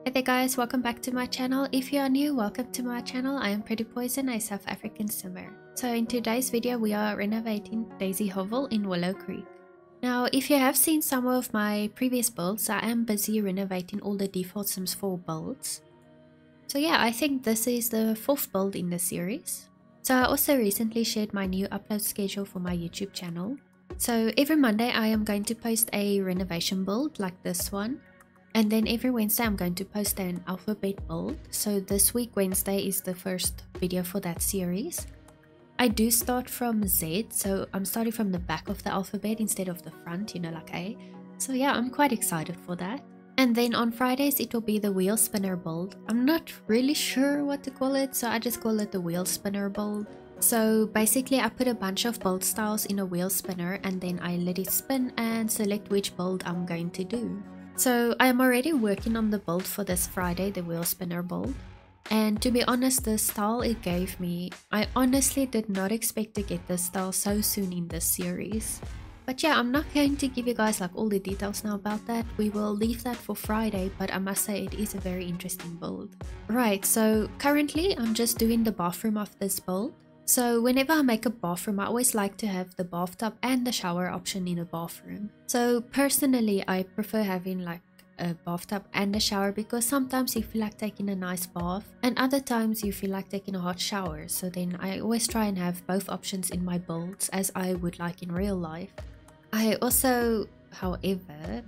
Hey there guys, welcome back to my channel. If you are new, welcome to my channel. I am PrettyPoisonStef, a South African simmer. So in today's video, we are renovating Daisy Hovel in Willow Creek. Now, if you have seen some of my previous builds, I am busy renovating all the default Sims 4 builds. So yeah, I think this is the 4th build in the series. So I also recently shared my new upload schedule for my YouTube channel. So every Monday I am going to post a renovation build like this one. And then every Wednesday I'm going to post an alphabet build. So this week Wednesday is the first video for that series. I do start from Z, so I'm starting from the back of the alphabet instead of the front, you know, like A. So yeah, I'm quite excited for that. And then on Fridays it will be the wheel spinner build. I'm not really sure what to call it, so I just call it the wheel spinner build. So basically I put a bunch of build styles in a wheel spinner and then I let it spin and select which build I'm going to do. So I am already working on the build for this Friday, the wheel spinner build. And to be honest, the style it gave me, I honestly did not expect to get this style so soon in this series. But yeah, I'm not going to give you guys like all the details now about that. We will leave that for Friday, but I must say it is a very interesting build. Right, so currently I'm just doing the bathroom of this build. So whenever I make a bathroom, I always like to have the bathtub and the shower option in a bathroom. So personally, I prefer having like a bathtub and a shower because sometimes you feel like taking a nice bath and other times you feel like taking a hot shower. So then I always try and have both options in my builds as I would like in real life. I also, however,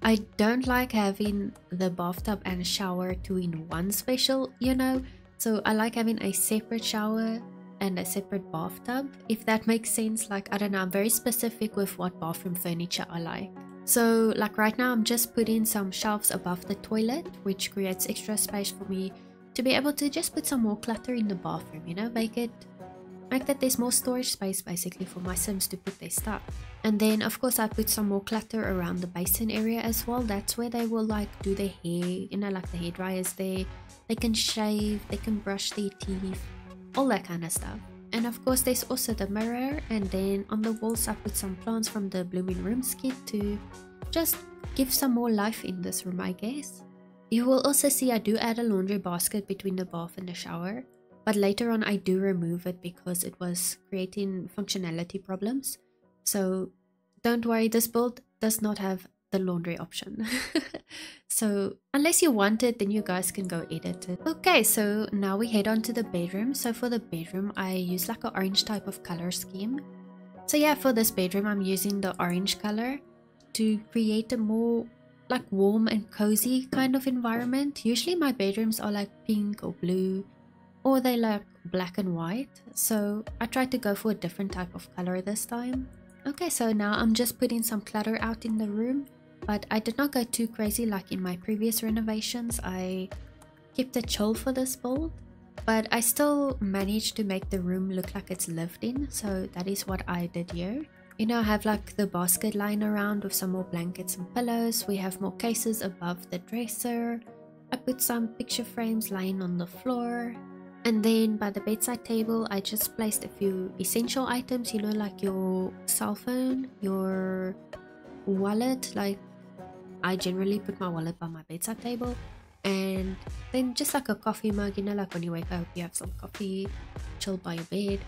I don't like having the bathtub and shower two in one special, you know. So I like having a separate shower and a separate bathtub, if that makes sense. Like, I don't know, I'm very specific with what bathroom furniture I like. So like right now I'm just putting some shelves above the toilet, which creates extra space for me to be able to just put some more clutter in the bathroom, you know, make that there's more storage space basically for my Sims to put their stuff. And then of course I put some more clutter around the basin area as well. That's where they will like do their hair, you know, like the hair dryers there. They can shave, they can brush their teeth, all that kind of stuff. And of course there's also the mirror, and then on the walls I put some plants from the Blooming Rooms kit to just give some more life in this room, I guess. You will also see I do add a laundry basket between the bath and the shower, but later on I do remove it because it was creating functionality problems. So don't worry, this build does not have the laundry option. So unless you want it, then you guys can go edit it. Okay, so now we head on to the bedroom. So for the bedroom I use like an orange type of color scheme. So yeah, for this bedroom I'm using the orange color to create a more like warm and cozy kind of environment. Usually my bedrooms are like pink or blue, or they like black and white, so I tried to go for a different type of color this time. Okay, so now I'm just putting some clutter out in the room, but I did not go too crazy like in my previous renovations. I kept it chill for this build, but I still managed to make the room look like it's lived in, so that is what I did here. You know, I have like the basket lying around with some more blankets and pillows. We have more cases above the dresser. I put some picture frames lying on the floor. And then by the bedside table, I just placed a few essential items, you know, like your cell phone, your wallet. Like, I generally put my wallet by my bedside table. And then just like a coffee mug, you know, like when you wake up, you have some coffee, chill by your bed.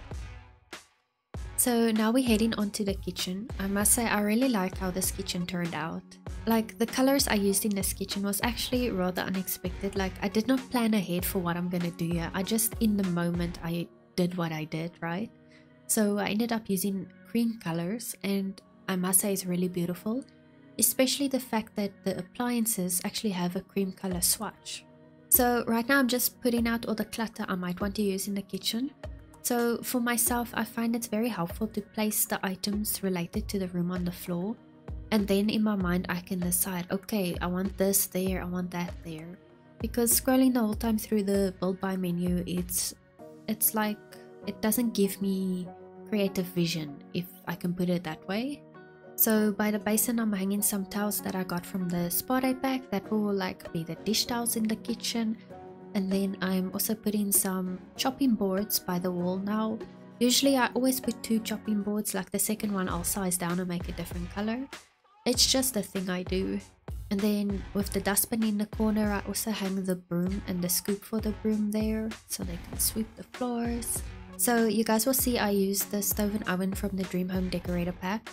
So now we're heading onto the kitchen. I must say I really like how this kitchen turned out. Like, the colors I used in this kitchen was actually rather unexpected. Like, I did not plan ahead for what I'm gonna do here. I just, in the moment, I did what I did, right? So I ended up using cream colors, and I must say it's really beautiful. Especially the fact that the appliances actually have a cream color swatch. So right now I'm just putting out all the clutter I might want to use in the kitchen. So for myself, I find it's very helpful to place the items related to the room on the floor. And then in my mind I can decide, okay, I want this there, I want that there. Because scrolling the whole time through the build by menu, it's like, it doesn't give me creative vision, if I can put it that way. So by the basin I'm hanging some towels that I got from the spa day pack that will like be the dish towels in the kitchen. And then I'm also putting some chopping boards by the wall now. Usually I always put 2 chopping boards, like the second one I'll size down and make a different color. It's just a thing I do. And then with the dustbin in the corner, I also hang the broom and the scoop for the broom there so they can sweep the floors. So you guys will see I used the stove and oven from the Dream Home Decorator pack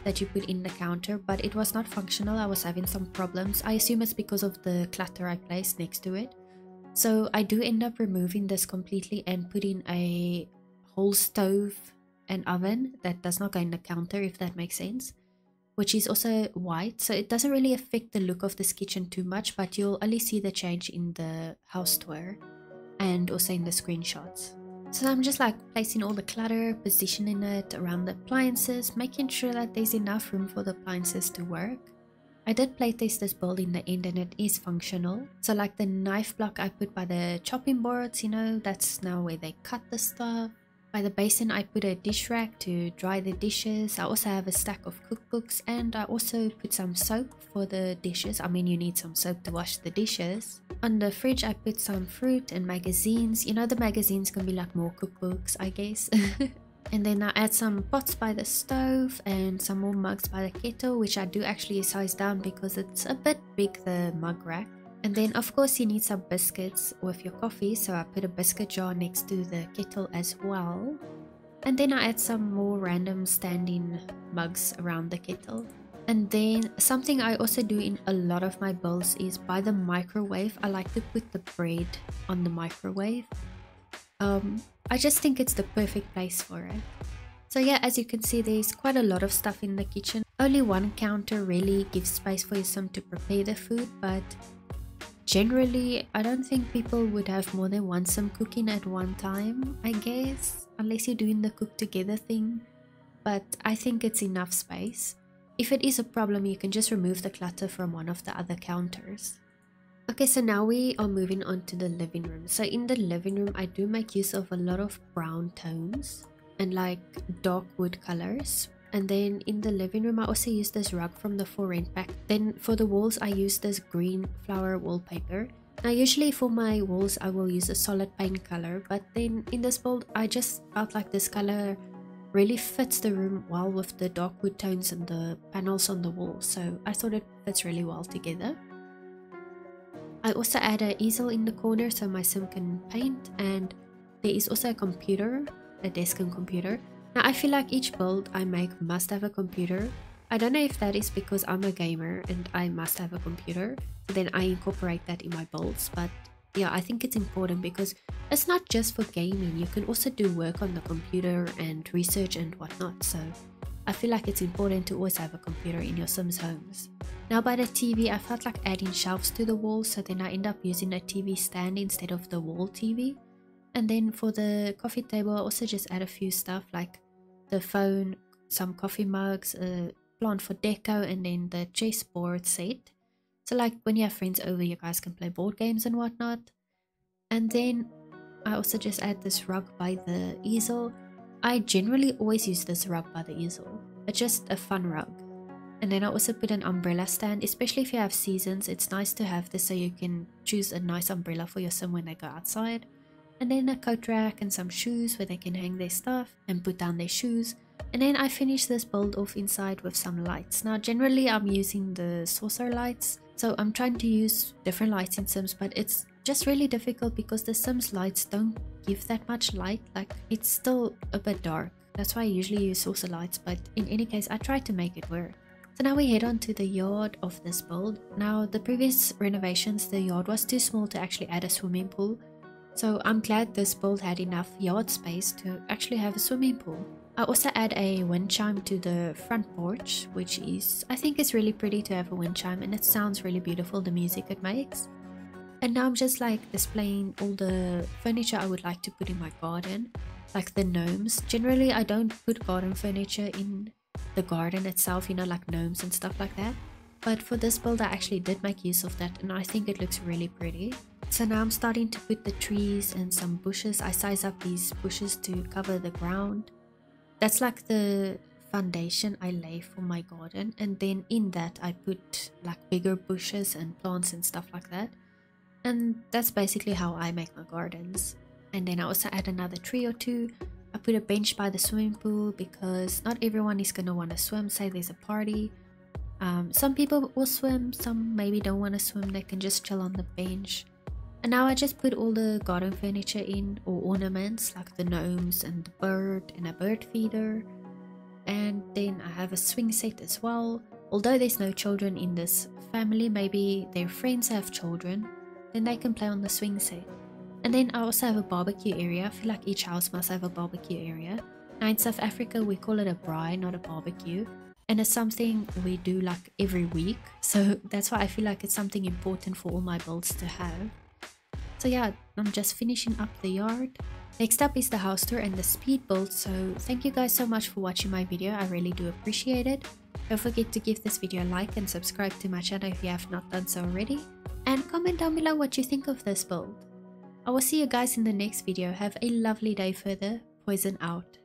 that you put in the counter, but it was not functional. I was having some problems. I assume it's because of the clutter I placed next to it. So I do end up removing this completely and putting a whole stove and oven that does not go in the counter, if that makes sense, which is also white, so it doesn't really affect the look of this kitchen too much, but you'll only see the change in the house tour and also in the screenshots. So I'm just like placing all the clutter, positioning it around the appliances, making sure that there's enough room for the appliances to work. I did playtest this build in the end and it is functional. So like the knife block I put by the chopping boards, you know, that's now where they cut the stuff. By the basin I put a dish rack to dry the dishes. I also have a stack of cookbooks and I also put some soap for the dishes. I mean, you need some soap to wash the dishes. On the fridge I put some fruit and magazines. You know, the magazines can be like more cookbooks, I guess. And then I add some pots by the stove and some more mugs by the kettle, which I do actually size down because it's a bit big, the mug rack. And then of course you need some biscuits with your coffee, so I put a biscuit jar next to the kettle as well. And then I add some more random standing mugs around the kettle. And then something I also do in a lot of my builds is by the microwave, I like to put the bread on the microwave. I just think it's the perfect place for it. So yeah, as you can see, there's quite a lot of stuff in the kitchen. Only one counter really gives space for some to prepare the food, but generally I don't think people would have more than one some cooking at one time, I guess, unless you're doing the cook together thing. But I think it's enough space. If it is a problem, you can just remove the clutter from one of the other counters. Okay, so now we are moving on to the living room. So in the living room, I do make use of a lot of brown tones and like dark wood colors. And then in the living room, I also use this rug from the For Rent pack. Then for the walls, I use this green flower wallpaper. Now usually for my walls, I will use a solid paint color, but then in this build, I just felt like this color really fits the room well with the dark wood tones and the panels on the wall. So I thought it fits really well together. I also add an easel in the corner so my sim can paint, and there is also a computer, a desk and computer. Now I feel like each build I make must have a computer. I don't know if that is because I'm a gamer and I must have a computer, so then I incorporate that in my builds. But yeah, I think it's important because it's not just for gaming, you can also do work on the computer and research and whatnot. So I feel like it's important to always have a computer in your Sims homes. Now by the TV, I felt like adding shelves to the wall, so then I end up using a TV stand instead of the wall TV. And then for the coffee table, I also just add a few stuff like the phone, some coffee mugs, a plant for deco, and then the chessboard set. So like when you have friends over, you guys can play board games and whatnot. And then I also just add this rug by the easel. I generally always use this rug by the easel. It's just a fun rug. And then I also put an umbrella stand, especially if you have seasons. It's nice to have this so you can choose a nice umbrella for your sim when they go outside. And then a coat rack and some shoes where they can hang their stuff and put down their shoes. And then I finish this build off inside with some lights. Now generally I'm using the saucer lights, so I'm trying to use different lights in Sims, but it's just really difficult because the Sims lights don't give that much light. Like, it's still a bit dark. That's why I usually use saucer lights, but in any case I try to make it work. So now we head on to the yard of this build. Now the previous renovations, the yard was too small to actually add a swimming pool. So I'm glad this build had enough yard space to actually have a swimming pool. I also add a wind chime to the front porch, which is, I think it's really pretty to have a wind chime, and it sounds really beautiful, the music it makes. And now I'm just like displaying all the furniture I would like to put in my garden, like the gnomes. Generally I don't put garden furniture in the garden itself, you know, like gnomes and stuff like that. But for this build I actually did make use of that, and I think it looks really pretty. So now I'm starting to put the trees and some bushes. I size up these bushes to cover the ground. That's like the foundation I lay for my garden, and then in that I put like bigger bushes and plants and stuff like that. And that's basically how I make my gardens. And then I also add another tree or two. I put a bench by the swimming pool because not everyone is going to want to swim, say there's a party. Some people will swim, some maybe don't want to swim, they can just chill on the bench. And now I just put all the garden furniture in, or ornaments like the gnomes and the bird and a bird feeder. And then I have a swing set as well. Although there's no children in this family, maybe their friends have children, then they can play on the swing set. And then I also have a barbecue area. I feel like each house must have a barbecue area. Now in South Africa we call it a braai, not a barbecue. And it's something we do like every week. So that's why I feel like it's something important for all my builds to have. So yeah, I'm just finishing up the yard. Next up is the house tour and the speed build. So thank you guys so much for watching my video. I really do appreciate it. Don't forget to give this video a like and subscribe to my channel if you have not done so already. And comment down below what you think of this build. I will see you guys in the next video. Have a lovely day further. Poison out.